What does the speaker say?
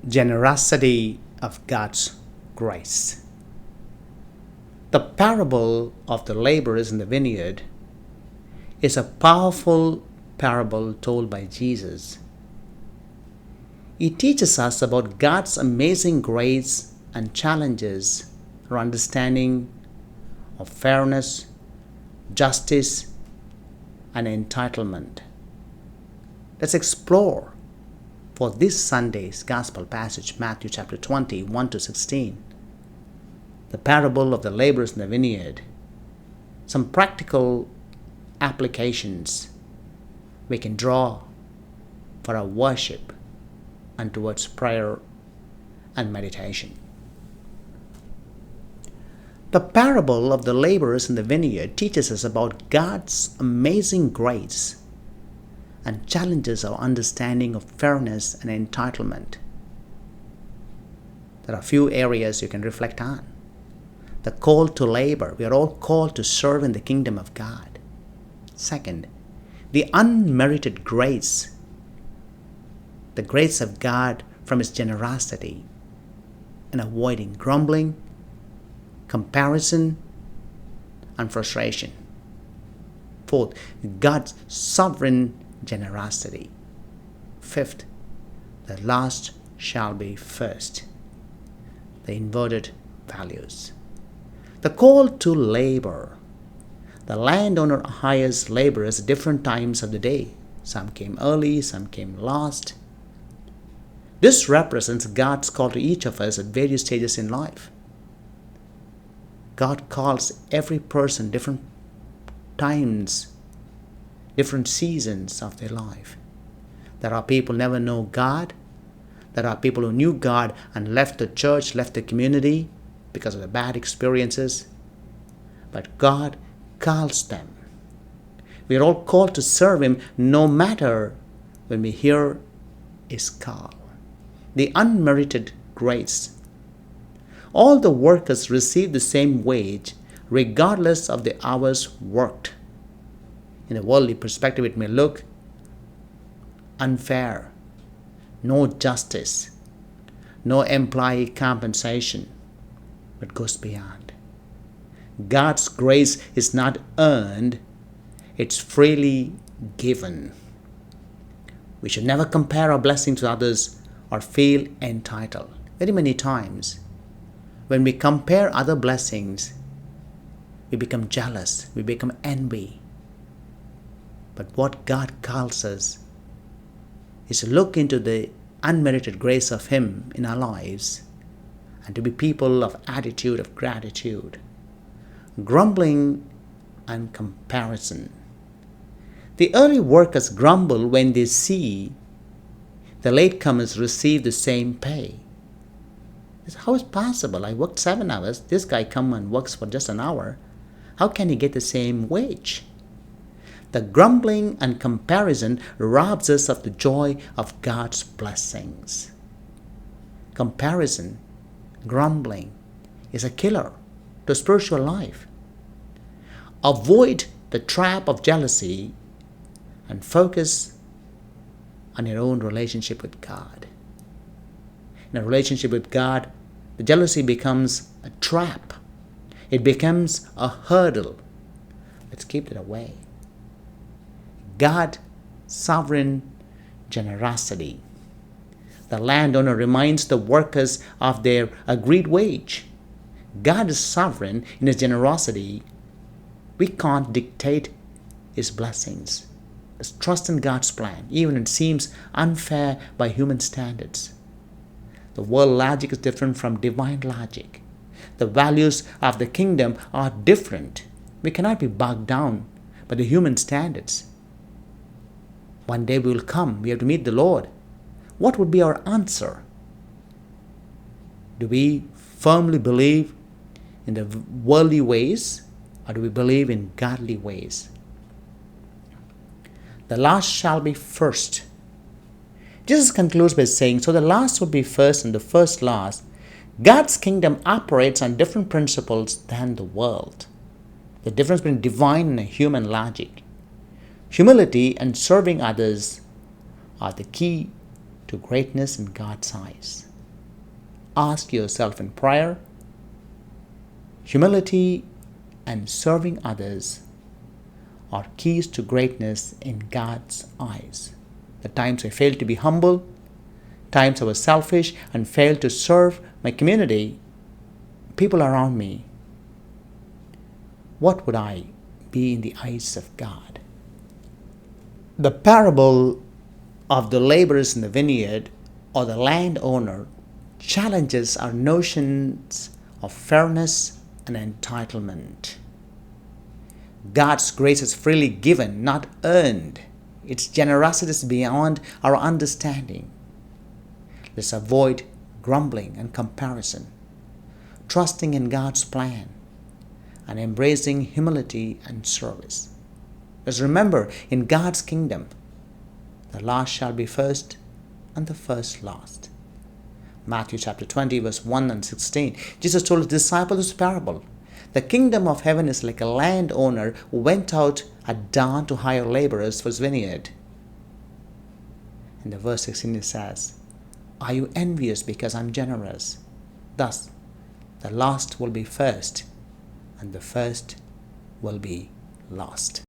Generosity of God's grace. The parable of the laborers in the vineyard is a powerful parable told by Jesus. It teaches us about God's amazing grace and challenges our understanding of fairness, justice, and entitlement. Let's explore for this Sunday's Gospel passage, Matthew chapter 20, 1 to 16, the parable of the laborers in the vineyard, some practical applications we can draw for our worship and towards prayer and meditation. The parable of the laborers in the vineyard teaches us about God's amazing grace and challenges our understanding of fairness and entitlement. There are a few areas you can reflect on. The call to labor. We are all called to serve in the kingdom of God. Second, the unmerited grace. The grace of God from His generosity and avoiding grumbling, comparison, and frustration. Fourth, God's sovereign generosity. Fifth, the last shall be first. The inverted values. The call to labor. The landowner hires laborers at different times of the day. Some came early, some came last. This represents God's call to each of us at various stages in life. God calls every person different times, different seasons of their life. There are people who never know God. There are people who knew God and left the church, left the community because of the bad experiences. But God calls them. We are all called to serve Him no matter when we hear His call. The unmerited grace. All the workers receive the same wage regardless of the hours worked. In a worldly perspective, it may look unfair, no justice, no employee compensation, but goes beyond. God's grace is not earned, it's freely given. We should never compare our blessings to others or feel entitled. Very many times, when we compare other blessings, we become jealous, we become envy. But what God calls us is to look into the unmerited grace of Him in our lives and to be people of attitude of gratitude. Grumbling and comparison. The early workers grumble when they see the latecomers receive the same pay. How is it possible? I worked 7 hours. This guy comes and works for just an hour. How can he get the same wage? The grumbling and comparison robs us of the joy of God's blessings. Comparison, grumbling, is a killer to spiritual life. Avoid the trap of jealousy and focus on your own relationship with God. In a relationship with God, the jealousy becomes a trap. It becomes a hurdle. Let's keep it away. God, sovereign generosity. The landowner reminds the workers of their agreed wage. God is sovereign in His generosity. We can't dictate His blessings. Let's trust in God's plan, even if it seems unfair by human standards. The world logic is different from divine logic. The values of the kingdom are different. We cannot be bogged down by the human standards. One day we will come. We have to meet the Lord. What would be our answer? Do we firmly believe in the worldly ways, or do we believe in godly ways? The last shall be first. Jesus concludes by saying, so the last will be first and the first last. God's kingdom operates on different principles than the world. The difference between divine and human logic. Humility and serving others are the key to greatness in God's eyes. ask yourself in prayer, humility and serving others are keys to greatness in God's eyes. The times I failed to be humble, times I was selfish and failed to serve my community, people around me, what would I be in the eyes of God? The parable of the laborers in the vineyard or the landowner challenges our notions of fairness and entitlement. God's grace is freely given, not earned. Its generosity is beyond our understanding. Let's avoid grumbling and comparison, trusting in God's plan, and embracing humility and service. Let's remember, in God's kingdom, the last shall be first and the first last. Matthew chapter 20, verse 1 and 16. Jesus told his disciples this parable. The kingdom of heaven is like a landowner who went out at dawn to hire laborers for his vineyard. In the verse 16 it says, "Are you envious because I'm generous? Thus, the last will be first, and the first will be lost."